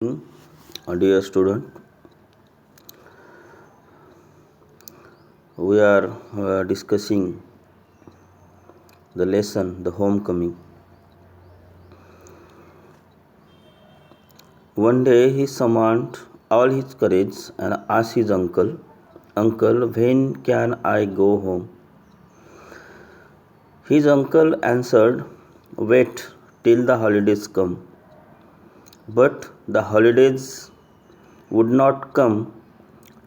Dear student, we are discussing the lesson, the homecoming. One day he summoned all his courage and asked his uncle, "Uncle, when can I go home?" His uncle answered, "Wait till the holidays come." But the holidays would not come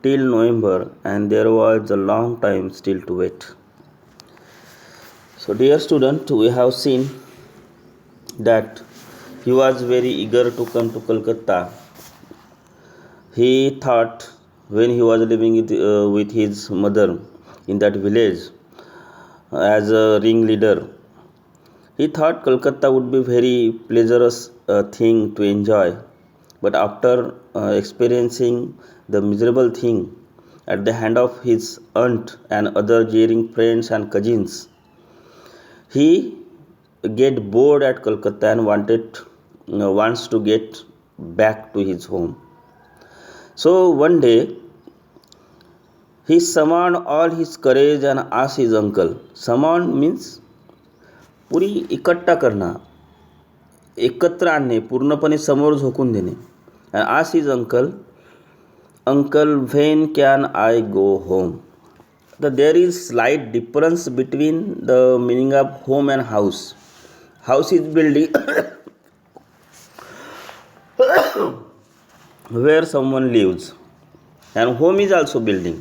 till November, and there was a long time still to wait. So, dear student, we have seen that he was very eager to come to Kolkata. He thought when he was living with his mother in that village as a ringleader, he thought Kolkata would be very pleasurous thing to enjoy. But after experiencing the miserable thing at the hand of his aunt and other jeering friends and cousins, he get bored at Kolkata and wants to get back to his home. So one day he summoned all his courage and asked his uncle. Summon means पुरी इकट्ठा करणं, एकत्र आणणे, पूर्णपणे समोर झोकून देणे. And asked his uncle, "Uncle, when can I go home?" There is slight difference between the meaning of home and house. House is building where someone lives, and home is also building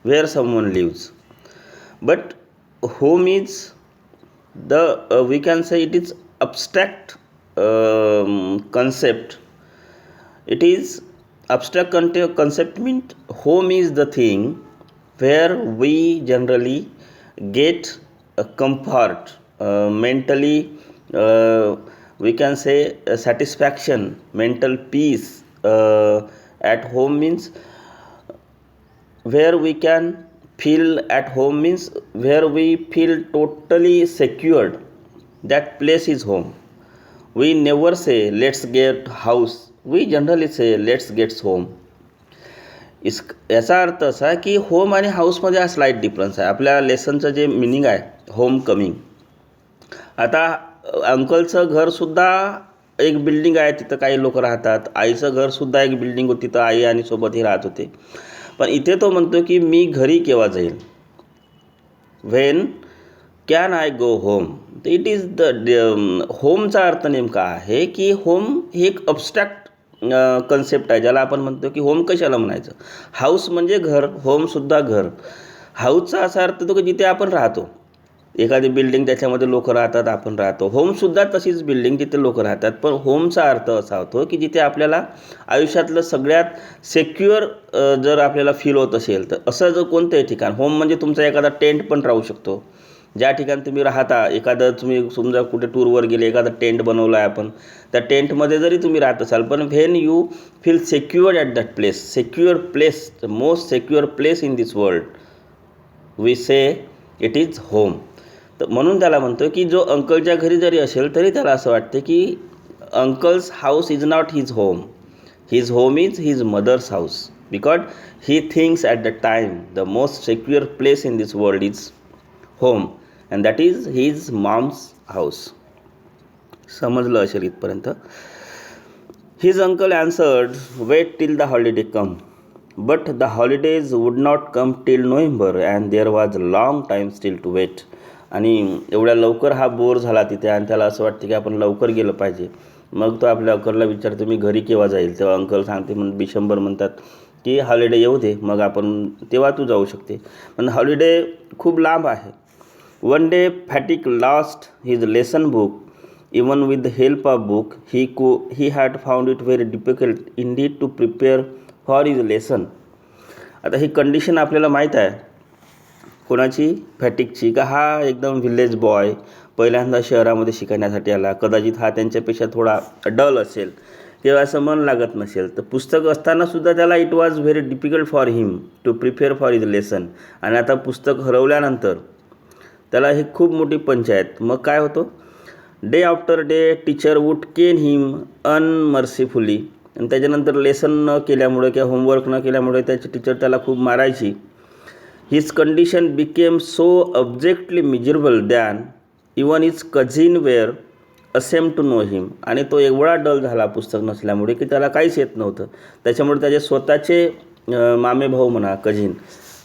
where someone lives. But home is we can say it is abstract concept. It is abstract concept means home is the thing where we generally get a comfort, mentally we can say satisfaction, mental peace. At home means where we can feel at home means where we feel totally secured. That place is home. We never say let's get house. We generally say let's get home. याचा अर्थ असा की home आणि हाऊसमध्ये हा slight difference आहे. आपल्या लेसनचं जे मिनिंग आहे होम कमिंग. आता अंकलचं घरसुद्धा एक बिल्डिंग आहे, तिथं काही लोक राहतात. आईचं घरसुद्धा एक बिल्डिंग होती, तिथं आई आणि सोबतही राहत होते. पण इथे तो म्हणतो की मी घरी केव्हा जाईल. When can I go home. It is होमचा अर्थ नेमका आहे की होम हे एक अबस्ट्रॅक्ट कन्सेप्ट आहे, ज्याला आपण म्हणतो की होम कशाला म्हणायचं. हाऊस म्हणजे घर, होमसुद्धा घर. हाऊसचा असा अर्थ तो की जिथे आपण राहतो. एखादी बिल्डिंग, त्याच्यामध्ये लोक राहतात, आपण राहतो. होमसुद्धा तशीच बिल्डिंग, जिथे लोक राहतात. पण होमचा अर्थ असा होतो की जिथे आपल्याला आयुष्यातलं सगळ्यात सेक्युअर जर आपल्याला फील होत असेल तर असं जर कोणतंही ठिकाण. होम म्हणजे तुमचा एखादा टेंट पण राहू शकतो. ज्या ठिकाणी तुम्ही राहता, एखादं तुम्ही समजा कुठे टूरवर गेले, एखादा टेंट बनवला आहे आपण, त्या टेंटमध्ये जरी तुम्ही राहत असाल, पण when you feel secure at that place, secure place, the most secure place in this world, we say it is home. तर म्हणून त्याला म्हणतो की जो अंकलच्या घरी जरी असेल तरी त्याला असं वाटतं की uncle's house is not his home. His home is his mother's house, because he thinks at the time the most secure place in this world is home, and that is his mom's house. समजलं असेल इथपर्यंत. His uncle answered, "Wait till the holiday come." But the holidays would not come till November, and there was a long time still to wait. आणि एवढ्या लवकर हा bore झाला तिथे, आणि त्याला असं वाटतं की आपण लवकर गेलं पाहिजे. मग तो आपल्या अंकलला विचारतो, मी घरी केव्हा जाईल. तेव्हा अंकल सांगते, डिसेंबर म्हणतात की हॉलिडे येऊ दे, मग आपण तेव्हा तू जाऊ शकते. पण हॉलिडे खूप लांब आहे. One day Fatik lost his lesson book. Even with the help of book, he had found it very difficult indeed to prepare for his lesson. आता ही कंडिशन आपल्याला माहीत आहे कोणाची, फॅटिकची, का हा एकदम विलेज बॉय पहिल्यांदा शहरामध्ये शिकण्यासाठी आला. कदाचित हा त्यांच्यापेक्षा थोडा डल असेल किंवा असं मन लागत नसेल. तर पुस्तक असतानासुद्धा त्याला it was very difficult for him to prepare for his lesson. आणि आता पुस्तक हरवल्यानंतर त्याला ही खूप मोठी पंचायत. मग काय होतं, day after day teacher would cane him unmercifully. आणि त्याच्यानंतर लेसन न केल्यामुळे किंवा होमवर्क न केल्यामुळे त्याची टीचर त्याला खूप मारायची. His condition became so abjectly miserable than even his cousin were ashamed to know him. आणि तो एवढा डल झाला पुस्तक नसल्यामुळे की त्याला काहीच येत नव्हतं. त्याच्यामुळे त्याचे स्वतःचे मामे भाऊ म्हणा, कझिन,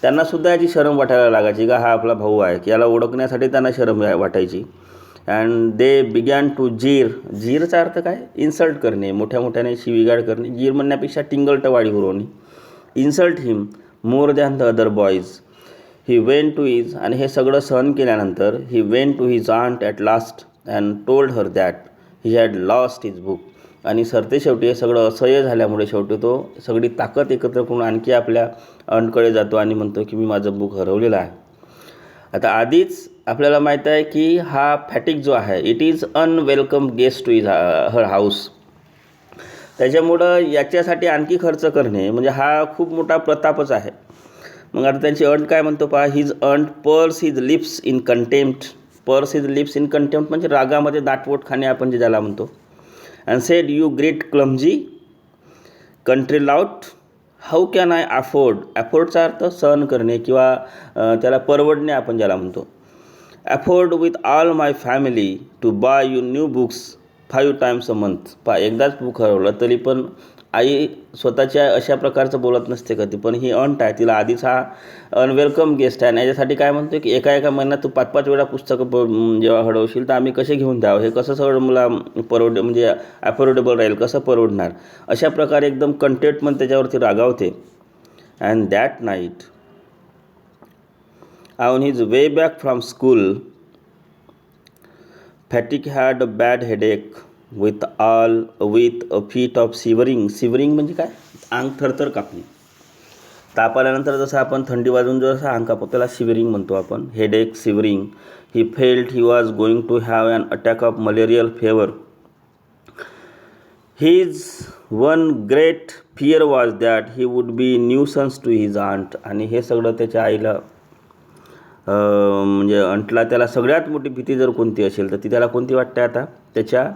त्यांनासुद्धा याची शरम वाटायला लागायची का हा आपला भाऊ आहे, की याला ओळखण्यासाठी त्यांना शरम वाटायची. अँड दे बिगॅन टू जीरचा अर्थ काय, इन्सल्ट करणे, मोठ्या मोठ्याने शिवीगाळ करणे. जीर म्हणण्यापेक्षा टिंगलटवाडी उरवणे. Insult him more than the other boys. He went to his, आणि हे सगळं सहन केल्यानंतर he went to his aunt at last and told her that he had lost his book. आणि सरते शेवटी हे सगळं असह्य झाल्यामुळे शेवटी तो सगळी ताकद एकत्र करून आणखी आपल्या अंटकडे जातो आणि म्हणतो की मी माझं बुक हरवलेलं आहे. आता आधीच आपल्याला माहीत आहे की हा फॅटिक जो आहे it is unwelcome guest to his her house. त्याच्यामुळं याच्यासाठी आणखी खर्च करणे म्हणजे हा खूप मोठा प्रतापच आहे. मग आता त्यांची अंट काय म्हणतो पहा, his aunt purse his lips in contempt. Purse his lips in contempt म्हणजे रागामध्ये दाटवट खाणे आपण जे ज्याला म्हणतो. And said you great clumsy country lout how can I afford. अफोर्डचा अर्थ सहन करणे किंवा त्याला परवडणे आपण ज्याला म्हणतो. Afford with all my family to buy you new books 5 times a month. एकदाच बुक हरवलं तरी पण आई स्वतःच्या अशा प्रकारचं बोलत नसते कधी, पण ही अंट आहे, तिला आधीच हा अनवेलकम गेस्ट आहे. आणि याच्यासाठी काय म्हणतो की एका महिन्यात तू 5 वेळा पुस्तकं जेव्हा हरवशील तर आम्ही कसे घेऊन द्यावं, हे कसं सगळं मला म्हणजे अफोर्डेबल राहील, कसं परवडणार, अशा प्रकारे एकदम कंटेंटमेंट त्याच्यावरती रागावते. And that night on his way back from school Fatik had a bad headache with a fit of shivering म्हणजे काय, अंग थरथर कापणे. ताप आल्यानंतर जसं आपण थंडी वाजून जसं अंग कापतो त्याला शिवरिंग म्हणतो आपण, headache, shivering. He felt he was going to have an attack of malarial fever. His one great fear was that he would be nuisance to his aunt. आणि हे सगळं त्याच्या आईला म्हणजे अंटला त्याला सगळ्यात मोठी भीती जर कोणती असेल तर ती त्याला कोणती वाटते, आता त्याच्या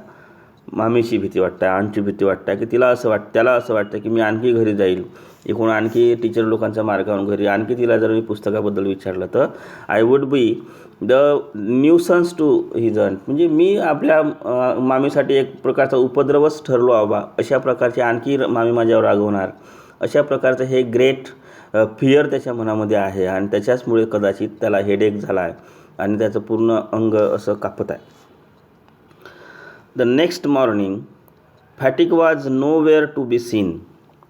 मामीची भीती वाटते, आंटची भीती वाटते. की त्याला असं वाटतं की मी आणखी घरी जाईल, एकूण आणखी टीचर लोकांचा मार्गावरून घरी, आणखी तिला जर मी पुस्तकाबद्दल विचारलं तर I would be the nuisance to his aunt. म्हणजे मी आपल्या मामीसाठी एक प्रकारचा उपद्रवच ठरलो बाबा, अशा प्रकारचे आणखी मामी माझ्यावर रागवणार, अशा प्रकारचं हे ग्रेट फिअर त्याच्या मनामध्ये आहे. आणि त्याच्याचमुळे कदाचित त्याला हेडेक झाला आहे आणि त्याचं पूर्ण अंग असं कापत आहे. The next morning Fatik was nowhere to be seen.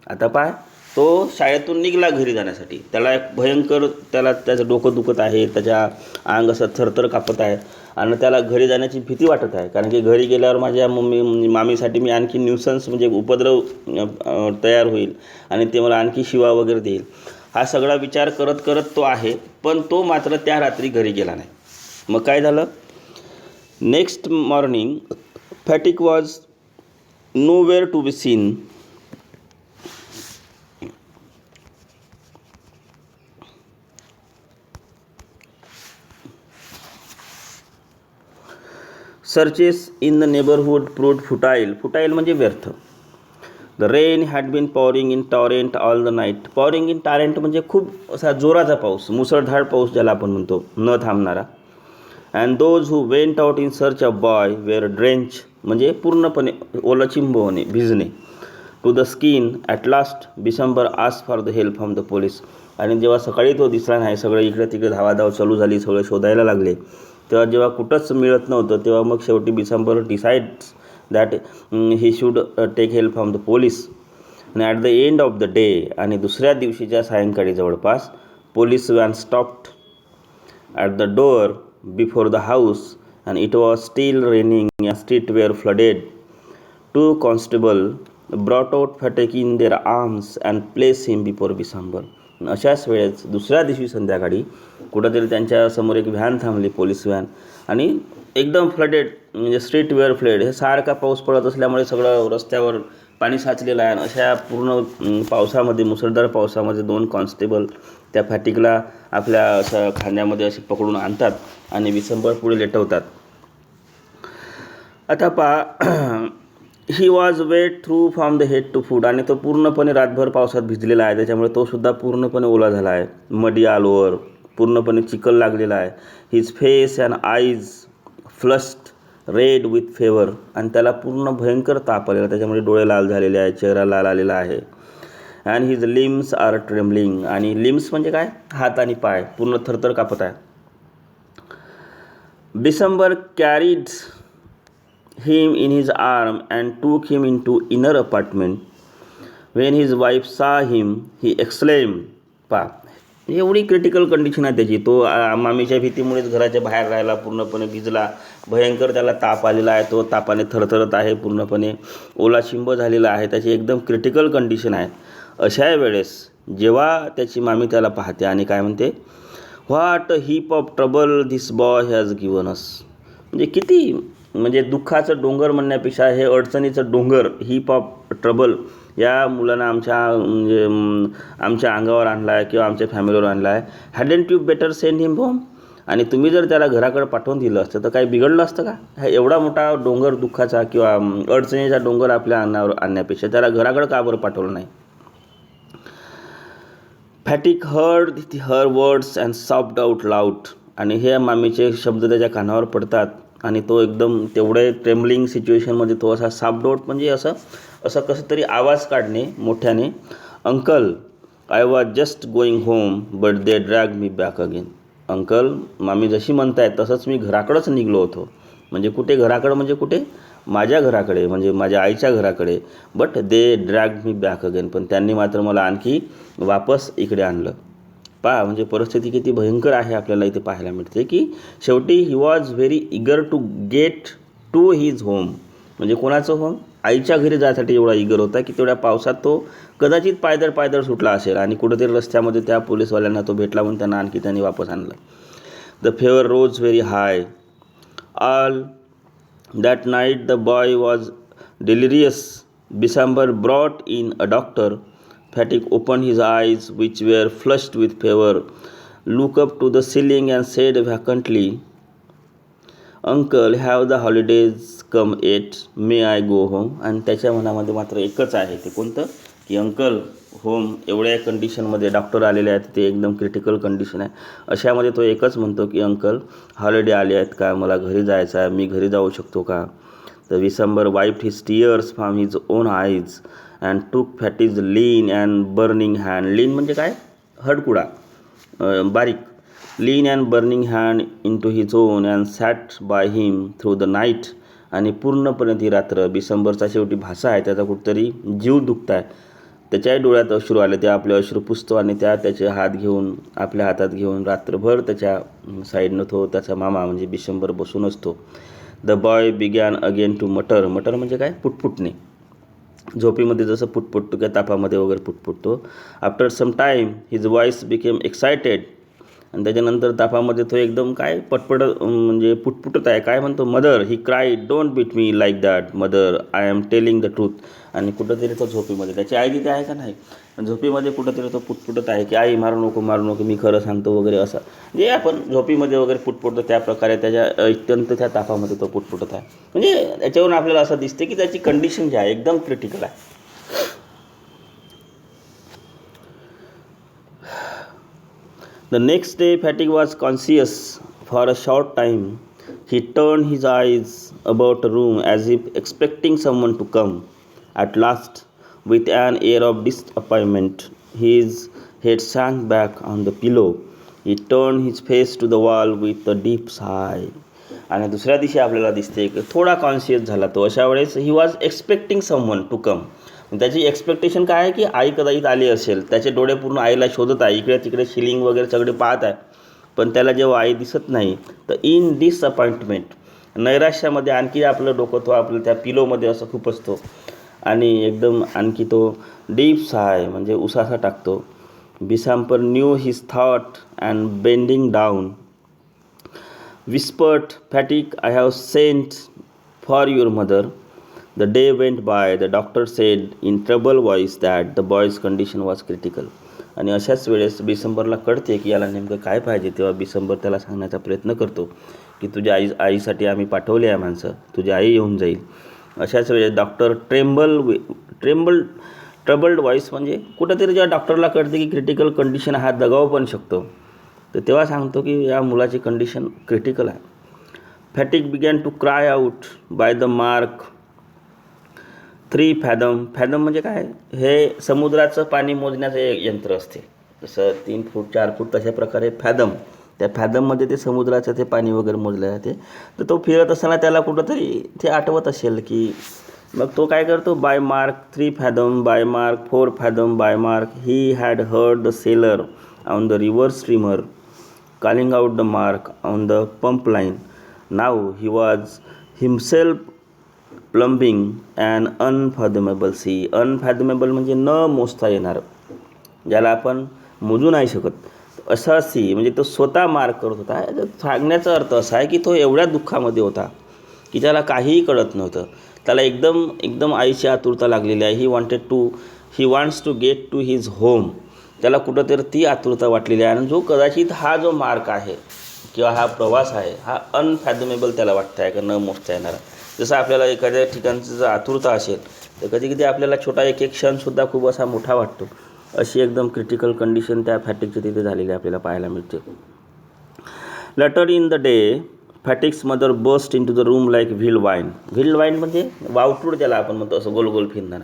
आता पाय, तो शाळेतून निघाला घरी जाण्यासाठी, त्याला एक भयंकर त्याचं डोकं दुखत आहे, त्याच्या अंग असं थरथर कापत आहे आणि त्याला घरी जाण्याची भीती वाटत आहे. कारण की घरी गेल्यावर माझ्या मामीसाठी मी आणखी न्यूसन्स म्हणजे उपद्रव तयार होईल आणि ते मला आणखी शिवा वगैरे देईल. हा सगळा विचार करत करत तो आहे, पण तो मात्र त्या रात्री घरी गेला नाही. मग काय झालं, next morning Fatik was nowhere to be seen. Searches in the neighbourhood proved futile म्हणजे व्यर्थ. The rain had been pouring in torrent all the night. Pouring in torrent म्हणजे खूप असा जोराचा पाऊस, मुसळधार पाऊस ज्याला आपण म्हणतो, न थांबणारा. And those who went out in search of boy were drenched म्हणजे पूर्णपणे ओलचिंब होणे, भिजणे. To the skin at last Bishambar ask for the help from the police. आणि जेव्हा सकाळी तो दिसला नाही, सगळे इकडे तिकडे धावाधाव चालू झाली, सगळे शोधायला लागले, तेव्हा जेव्हा कुठंच मिळत नव्हतं तेव्हा मग शेवटी Bishambar decides that he should take help from the police. आणि at the end of the day, आणि दुसऱ्या दिवशीच्या सायंकाळी जवळपास, police van stopped at the door before the house and it was still raining. A street were flooded. 2 constables brought out Fatik in their arms and placed him before Bisambar. अशाच वेळेस दुसऱ्या दिवशी संध्याकाळी कुठंतरी त्यांच्या समोर एक व्हॅन थांबली, पोलीस व्हॅन, आणि एकदम फ्लडेड म्हणजे स्ट्रीट वेअर फ्लड. हे सारखा पाऊस पडत असल्यामुळे सगळं रस्त्यावर पाणी साचलेलं आहे. अशा पूर्ण पावसामध्ये, मुसळधार पावसामध्ये 2 कॉन्स्टेबल त्या फॅटिकला आपल्या असं खांद्यामध्ये असे पकडून आणतात आणि बिसंबर पुढे लेटवतात. आता पहा, he was wet through from the head to foot, आणि तो पूर्णपणे रातभर पावसात भिजलेला आहे, त्याच्यामुळे तो सुद्धा पूर्णपणे ओला झाला आहे. मडी ऑल ओव्हर, पूर्णपणे चिखल लागलेला आहे. His face and eyes flushed red with favour, आणि त्याला पूर्ण भयंकर ताप आलेला, त्याच्यामुळे डोळे लाल झालेले आहे, चेहरा लाल आलेला आहे. And his limbs are trembling, आणि लिम्स म्हणजे काय, हात आणि पाय पूर्ण थरथर कापत आहे. December carried him in his arm and took him into inner apartment. When his wife saw him, he exclaimed, पा एवढी क्रिटिकल कंडिशन आहे त्याची. तो मामीच्या भीतीमुळेच घराच्या बाहेर राहायला, पूर्णपणे भिजला, भयंकर त्याला ताप आलेला आहे, तो तापाने थरथरत आहे, पूर्णपणे ओला शिंब झालेला आहे, त्याची एकदम क्रिटिकल कंडिशन आहे. अशा वेळेस जेव्हा त्याची मामी त्याला पाहते आणि काय म्हणते, what heap of trouble this boy has given us. म्हणजे किती, म्हणजे दुःखाचं डोंगर म्हणण्यापेक्षा हे अडचणीचं डोंगर, हीप ऑफ ट्रबल या मुलांना आमच्या अंगावर आणला आहे किंवा आमच्या फॅमिलीवर आणला आहे. Hadn't you better send him home. आणि तुम्ही जर त्याला घराकडे पाठवून दिलं असतं तर काही बिघडलं असतं का? हा एवढा मोठा डोंगर दुःखाचा किंवा अडचणीचा डोंगर आपल्या अंगावर आणण्यापेक्षा त्याला घराकडे का बरं पाठवलं नाही? Fatik heard her words and sobbed out loud. आणि हे मामीचे शब्द त्याच्या कानावर पडतात आणि तो एकदम तेवढे ट्रेम्बलिंग सिच्युएशनमध्ये तो असा सापडोट, म्हणजे असं कसं तरी आवाज काढणे मोठ्याने, uncle I was just going home but they drag me back again. Uncle, मामी जशी म्हणतायत तसंच मी घराकडंच निघलो होतो. म्हणजे कुठे घराकडं, म्हणजे कुठे, माझ्या घराकडे, म्हणजे माझ्या आईच्या घराकडे. But they drag me back again, पण त्यांनी मात्र मला आणखी वापस इकडे आणलं. पहा, म्हणजे परिस्थिती किती भयंकर आहे आपल्याला इथे पाहायला मिळते, की शेवटी he was very eager to get to his home. म्हणजे कोणाचं होम? आईच्या घरी जायसाठी एवढा इगर होता की तेवढ्या पावसात तो कदाचित पायदळ सुटला असेल आणि कुठेतरी रस्त्यामध्ये त्या पोलीसवाल्यांना तो भेटला, म्हणून त्यांनी वापस आणलं. The fever rose very high. All that night the boy was delirious. December brought in a doctor. Fatigue opened his eyes, which were flushed with fever, looked up to the ceiling and said vacantly, "Uncle, have the holidays come yet? May I go home?" आणि त्याच्या मनामध्ये मात्र एकच आहे, ते कोणतं, की uncle home. एवढ्या कंडिशनमध्ये डॉक्टर आलेले आहेत, ते एकदम क्रिटिकल कंडिशन आहे, अशामध्ये तो एकच म्हणतो की अंकल, हॉलिडे आले आहेत का, मला घरी जायचं आहे, मी घरी जाऊ शकतो का? The December wiped his tears from his own eyes and took Fatty's lean and burning hand. Lean म्हणजे काय? हडकुडा, बारीक. Lean and burning hand into his own and sat by him through the night. आणि पूर्णपणे ती रात्र, डिसेंबरचा शेवटी भाषा आहे, त्याचा कुठतरी जीव दुखत आहे, त्याच्याही डोळ्यात अश्रू आले, ते आपले अश्रू पुसतो आणि त्याचे हात घेऊन, आपल्या हातात घेऊन रात्रभर त्याच्या साईडनं तो त्याचा मामा म्हणजे डिसेंबर बसून असतो. The boy began again to mutter. Mutter म्हणजे काय? पुटपुटणे. झोपीमध्ये जसं पुटपुटतो किंवा तापामध्ये वगैरे पुटपुटतो. After some time his voice became excited. आणि त्याच्यानंतर तापामध्ये तो एकदम काय म्हणजे पुटपुटत आहे. काय म्हणतो? Mother, he cry, don't beat me like that mother, I am telling the truth. आणि कुठंतरी तो झोपीमध्ये, त्याची आई तिथे आहे का नाही, झोपीमध्ये कुठंतरी तो पुटपुटत आहे की आई मारू नको, मी खरं सांगतो वगैरे, असं जे आपण झोपीमध्ये वगैरे पुटपुटतो त्या प्रकारे त्याच्या अत्यंत त्या तापामध्ये तो पुटपुटत आहे. म्हणजे याच्यावरून आपल्याला असं दिसते की त्याची कंडिशन जी आहे एकदम क्रिटिकल आहे. The next day, Fatigue was conscious for a short time. He turned his eyes about the room as if expecting someone to come. At last, with an air of disappointment, his head sank back on the pillow. He turned his face to the wall with a deep sigh. आणि दुसऱ्या दिवशी आपल्याला दिसते की थोडा conscious झाला तो. अशा वेळेस he was expecting someone to come. त्याची एक्सपेक्टेशन काय आहे की आई कदाचित आली असेल. त्याचे डोळे पूर्ण आईला शोधत आहे, इकडे तिकडे सिलिंग वगैरे सगळे पाहत आहे, पण त्याला जेव्हा आई दिसत नाही तर इन डिसअपॉइंटमेंट, नैराश्यामध्ये आणखी आपलं डोकं तो आपलं त्या पिलोमध्ये असं खूप असतो आणि एकदम आणखी तो डीप साय म्हणजे उसासा टाकतो. Bishambar knew his thought and bending down whispered, "Fatigue, I have sent for your mother." The day went by. The doctor said in troubled voice that the boy's condition was critical. आणि अशाच वेळेस डिसेंबरला कळते की याला नेमकं काय पाहिजे. तेव्हा डिसेंबर त्याला सांगण्याचा प्रयत्न करतो की तुझ्या आईसाठी आम्ही पाठवले आहे माणसं, तुझी आई येऊन जाईल. अशाच वेळेस डॉक्टर ट्रबल्ड व्हॉइस म्हणजे कुठंतरी जेव्हा डॉक्टरला कळते की क्रिटिकल कंडिशन हा दगावू पण शकतो, तर तेव्हा सांगतो की या मुलाची कंडिशन क्रिटिकल आहे. Fatik began to cry out by the mark 3 fathom. Fathom म्हणजे काय? हे समुद्राचं पाणी मोजण्याचं एक यंत्र असते. जसं 3 फूट 4 फूट तशा प्रकारे फॅदम, त्या फॅदममध्ये ते समुद्राचं ते पाणी वगैरे मोजले जाते. तर तो फिरत असताना त्याला कुठंतरी ते आठवत असेल की मग तो काय करतो, by mark 3 fathom, by mark 4 fathom, by mark he had heard the sailor on the river steamer calling out the mark on the pump line. Now he was himself plumbing an unfathomable sea. Unfathomable म्हणजे न मोजता येणार, ज्याला आपण मोजू नाही शकत असा सी, म्हणजे तो स्वतः मार्क करत होता. सांगण्याचा अर्थ असा आहे की तो एवढ्या दुःखामध्ये होता की त्याला काहीही कळत नव्हतं. त्याला एकदम आईची आतुरता लागलेली आहे. He wants to get to his home. त्याला कुठंतरी ती आतुरता वाटलेली आहे. आणि जो कदाचित हा जो मार्क आहे किंवा हा प्रवास आहे हा अनफॅथमेबल त्याला वाटतं आहे का न मोजता येणारा. जसं आपल्याला एखाद्या ठिकाणची जर आतुरता असेल तर कधी कधी आपल्याला छोटा एक क्षणसुद्धा खूप असा मोठा वाटतो. अशी एकदम क्रिटिकल कंडिशन त्या फॅटिकच्या तिथे झालेली आपल्याला पाहायला मिळते. Later in the day Phatik's mother burst into the room like whirlwind म्हणजे वावटूड ज्याला आपण म्हणतो, असं गोल गोल फिरणार.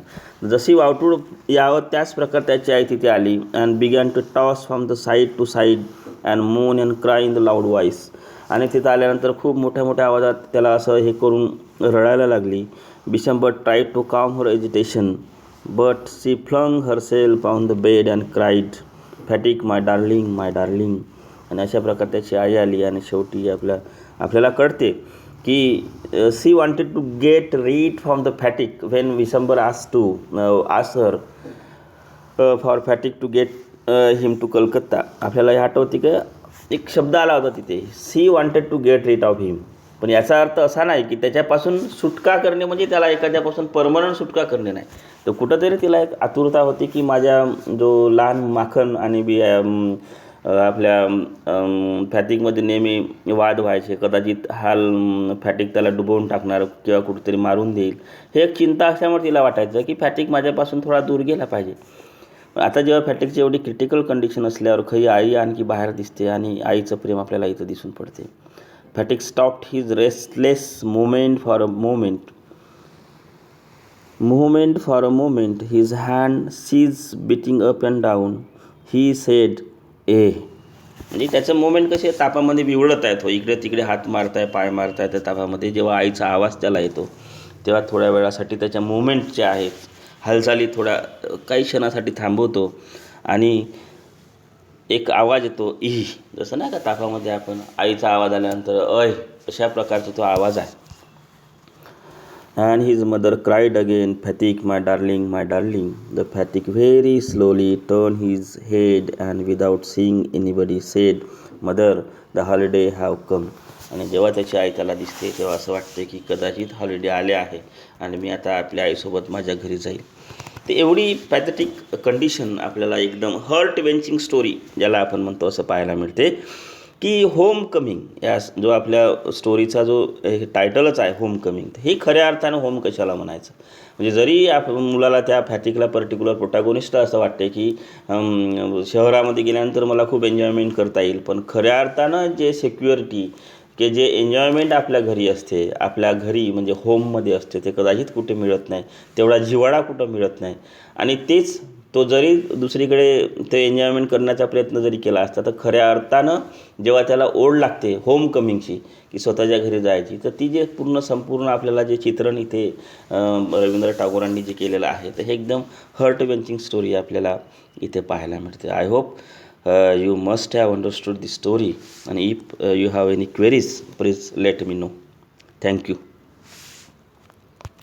जशी वावटूड यावं त्याच प्रकार त्याची आई तिथे आली. And began to toss from the side to side and moan and cry in the loud voice. आणि तिथं आल्यानंतर खूप मोठ्या मोठ्या आवाजात त्याला असं हे करून रडायला लागली. Bishambar tried to calm her agitation but she flung herself on the bed and cried Phatik my darling. आणि अशा प्रकारे त्याची आई आली. आणि शेवटी आपल्याला कळते की she wanted to get rid from the Phatik when Vishambar ask her for Phatik to get him to Calcutta. आपल्याला हे आठवते की एक शब्द आला होता तिथे, she wanted to get rid of him. पण याचा अर्थ असा नाही की त्याच्यापासून सुटका करणे म्हणजे त्याला एखाद्यापासून परमनंट सुटका करणे नाही. तर कुठंतरी तिला एक आतुरता होती की माझ्या जो लहान माखन आणि आपल्या फॅटिकमध्ये नेहमी वाद व्हायचे, कदाचित फॅटिक त्याला डुबवून टाकणार किंवा कुठेतरी मारून देईल, हे एक चिंता असल्यामुळे तिला वाटायचं की फॅटिक माझ्यापासून थोडा दूर गेला पाहिजे. आता जेव्हा फॅटिकची एवढी क्रिटिकल कंडिशन असल्यावर खरी आई आणखी बाहेर दिसते आणि आईचं प्रेम आपल्याला इथं दिसून पडते. Phatik stopped his restless moment for a moment his hand ceased beating up and down. He said म्हणजे त्याचं मोमेंट कसे तापामध्ये विवळत आहे, तो इकडे तिकडे हात मारताय पाय मारताय त्या तापामध्ये. जेव्हा आईचा आवाज त्याला येतो तेव्हा थोड्या वेळासाठी त्याच्या मोमेंट जे आहेत हालचाली काही क्षणासाठी थांबवतो आणि एक आवाज येतो जसं नाही का तापामध्ये आपण आईचा आवाज आल्यानंतर अशा प्रकारचा तो आवाज आहे. And his mother cried again, Fatigue, my darling. The Fatigue very slowly turned his head and without seeing anybody said, Mother, the holiday have come. आणि जेव्हा त्याची आई त्याला दिसते तेव्हा असं वाटते की कदाचित हॉलिडे आले आहे आणि मी आता आपल्या आईसोबत माझ्या घरी जाईल. तर एवढी पॅथेटिक कंडिशन आपल्याला एकदम हर्ट वेंचिंग स्टोरी ज्याला आपण म्हणतो असं पाहायला मिळते की होम कमिंग या जो आपल्या स्टोरीचा जो टायटलच आहे होम कमिंग, हे खऱ्या अर्थानं होम कशाला म्हणायचं. म्हणजे जरी मुलाला त्या फॅटिकला पर्टिक्युलर प्रोटॅगोनिस्ट असं वाटते की शहरामध्ये गेल्यानंतर मला खूप एन्जॉयमेंट करता येईल, पण खऱ्या अर्थानं जे सिक्युरिटी की जे एन्जॉयमेंट आपल्या घरी असते, आपल्या घरी म्हणजे होममध्ये असते, ते कदाचित कुठे मिळत नाही, तेवढा जिव्हाळा कुठं मिळत नाही. आणि तेच तो जरी दुसरीकडे ते एन्जॉयमेंट करण्याचा प्रयत्न जरी केला असता तर खऱ्या अर्थानं जेव्हा त्याला ओढ लागते होम कमिंगची की स्वतःच्या घरी जायची, तर ती जे संपूर्ण आपल्याला जे चित्रण इथे रवींद्र टागोरांनी जे केलेलं आहे तर हे एकदम हर्ट वेंचिंग स्टोरी आपल्याला इथे पाहायला मिळते. I hope you must have understood the story, and if you have any queries, please let me know. Thank you.